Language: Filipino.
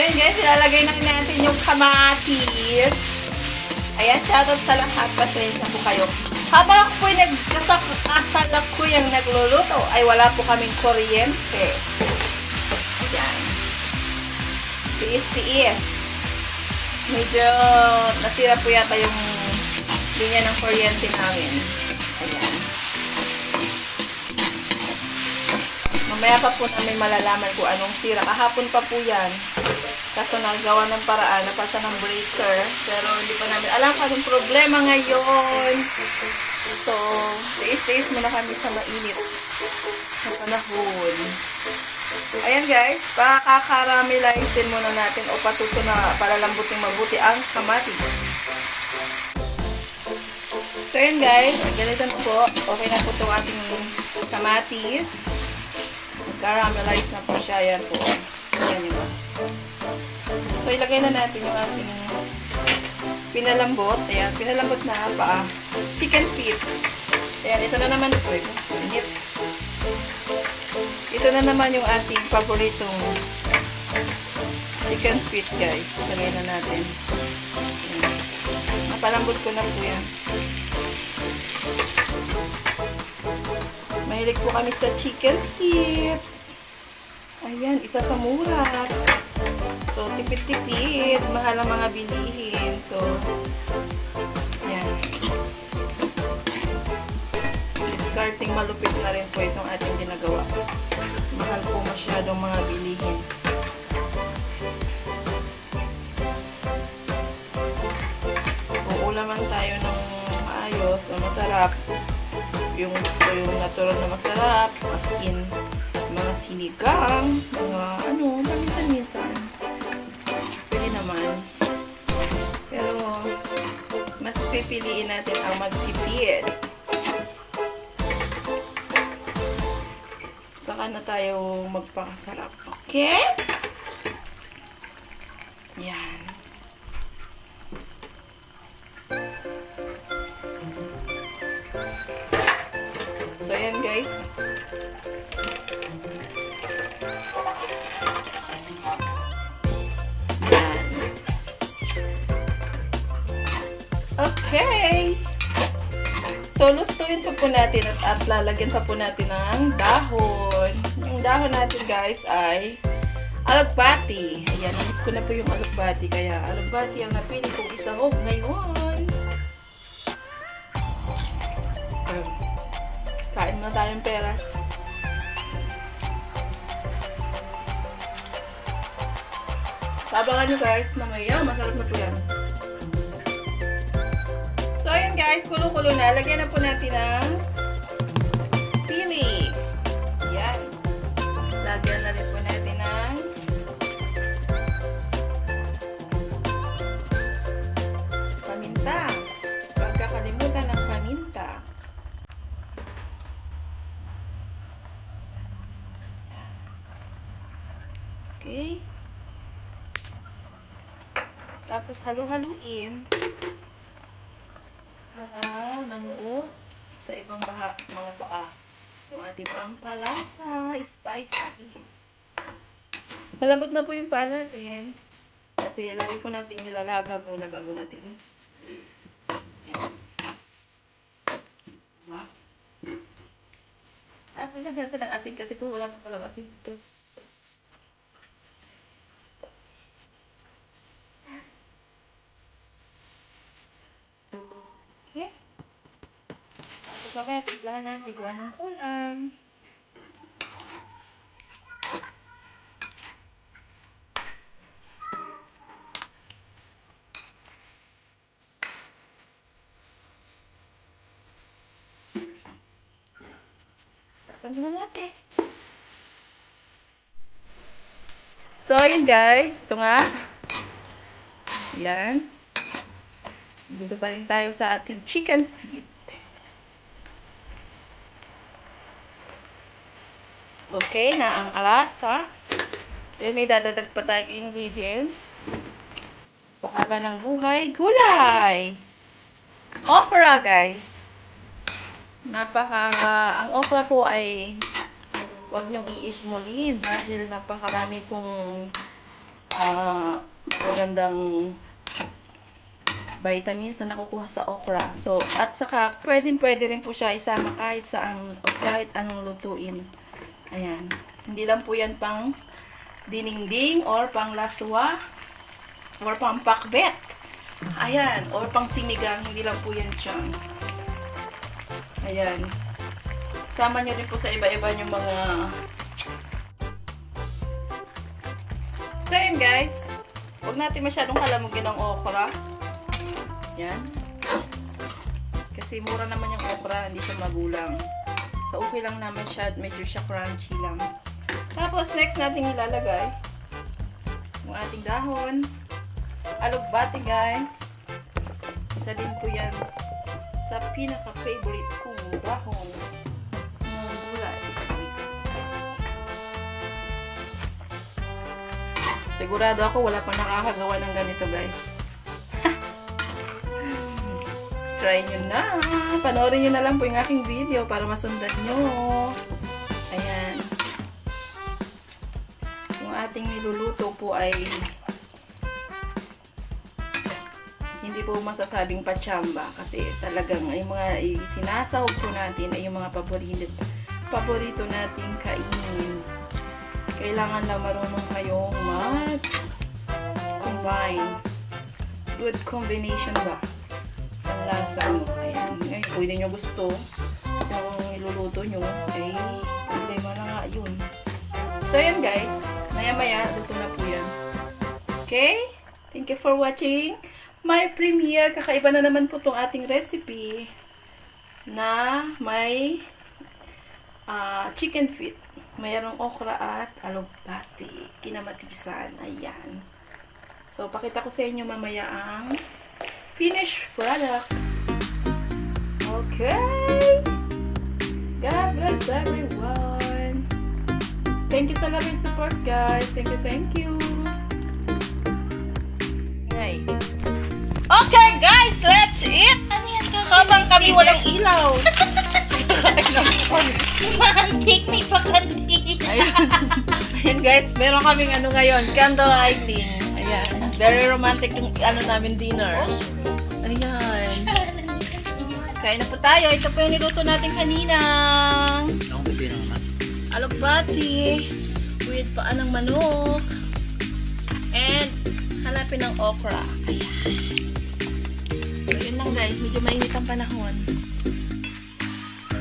ayan guys, ilalagay na natin yung kamatis. Ayan, shoutout sa lahat. Pasensya po kayo. Habang ako po nagkasakasal ko yung nagluluto, ay wala po kaming kuryente. Ayan. Tiis-tiis. Medyo nasira po yata yung linya ng kuryente namin. Ayan. Mamaya pa po namin malalaman kung anong sira. Kahapon pa po yan. Kaso nagawa ng paraan, napasa ng breaker. Pero hindi pa namin alam kung anong problema ngayon. So, tiis-tiis muna kami sa mainit na panahon. Ayan guys, pakakaramelizein muna natin o patuto na palalambutin mabuti ang kamatis. So ayan guys, ganito na po. Okay na po itong ating kamatis. Caramelize na po siya. Ayan po. Ayan diba? So ilagay na natin yung ating pinalambot. Ayan, pinalambot na pa. Chicken feet. Ayan, ito na naman po. Ito na naman yung ating paboritong chicken feet guys. Ilagay na natin. Ayan. Napalambot ko na po yan. Mahilig po kami sa chicken feet. Ayan, isa sa mura. So, tipid-tipid. Mahal ang mga bilihin. So, ayan. Starting malupit na rin po itong ating ginagawa. Mahal po masyadong mga bilihin. Kung ulaman tayo ng maayos o masarap, yung gusto yung natural na masarap, as in, mga sinigang, mga ano, paminsan-minsan. Pwede naman. Pero, mas pipiliin natin ang magtipid. Saka na tayo magpakasarap. Okay? Yan. So, ayan guys. Yan. Okay. So, lutuin pa po natin at lalagyan pa po natin ng dahon. Yung dahon natin guys ay alugbati. Ayan, namiss ko na po yung alugbati. Kaya alugbati ang napili kong isahog ngayon. Kain mo tayong peras. Sabangan nyo guys, mamaya masarap na po yan. So ayun guys, kulo-kulo na. Lagyan na po natin ng sili. Yan. Lagyan na rin po natin ng paminta. Huwag kakalimutan ng paminta. Okay. Tapos halu-haluin para manuo sa ibang mga baka. Yung ating pampalasa, spicy. Malambot na po yung paa natin. Kasi lagi po natin nilalaga muna bago natin. Diba? Lagyan sa ng asin kasi kung wala pa palang asin ito. Okay. Tapos mamaya, tiglahan na, tiglahan ng kulang. Tapos na natin. So, yun guys. Ito nga. Yan. Dito pa rin tayo sa ating chicken feet. Okay, na ang alasa. Then may dadadag pa tayong ingredients. Pakaba ng buhay, gulay. Okra, guys. Ang okra po ay huwag niyong iismulin dahil napakarami pong magandang vitamins na nakukuha sa okra. So, at saka, pwede rin po siya isama kahit saan o kahit anong lutuin. Ayan. Hindi lang po yan pang diningding or pang laswa or pang pakbet. Ayan. Or pang sinigang. Hindi lang po yan dyan. Ayan. Sama nyo rin po sa iba-iba yung mga... So, yun guys. Huwag natin masyadong kalamugin ng okra. Yan. Kasi mura naman yung okra. Hindi siya magulang. So, okay lang naman siya. Medyo siya crunchy lang. Tapos, next natin ilalagay yung ating dahon. Alugbati guys. Isa din po yan sa pinaka-favorite kong dahon. Sigurado ako wala pa nakakagawa ng ganito guys. Try nyo na. Panoorin nyo na lang po yung aking video para masundan nyo. Ayan. Yung ating niluluto po ay hindi po masasabing pachamba kasi talagang ay mga sinasahog po natin ay yung mga paborito nating kainin. Kailangan lang marunong kayong mag-combine. Good combination ba? Ang lasa mo. Ayan. Ay, kung hindi nyo gusto yung iluluto nyo, ay problema na nga yun. So, yan guys. Maya-maya, luto na po yan. Okay? Thank you for watching my premiere. Kakaiba na naman po itong ating recipe na may chicken feet. Mayroong okra at alugbati. Kinamatisan. Ayan. So, pakita ko sa inyo mamaya ang finished product. Okay. God bless everyone. Thank you sa loving support, guys. Thank you, thank you. Hey. Okay, guys. Let's eat. Ano yan? Habang kami walang ilaw. Romantic, may pakandi. Ayan guys, meron kaming ano ngayon, candle lighting. Ayan, very romantic yung ano namin dinner. Ayan. Kain na po tayo. Ito po yung niluto natin kanina. Alugbati with paan ng manok and hanapin ng okra. Ayan. So yun lang guys, medyo mainit ang panahon.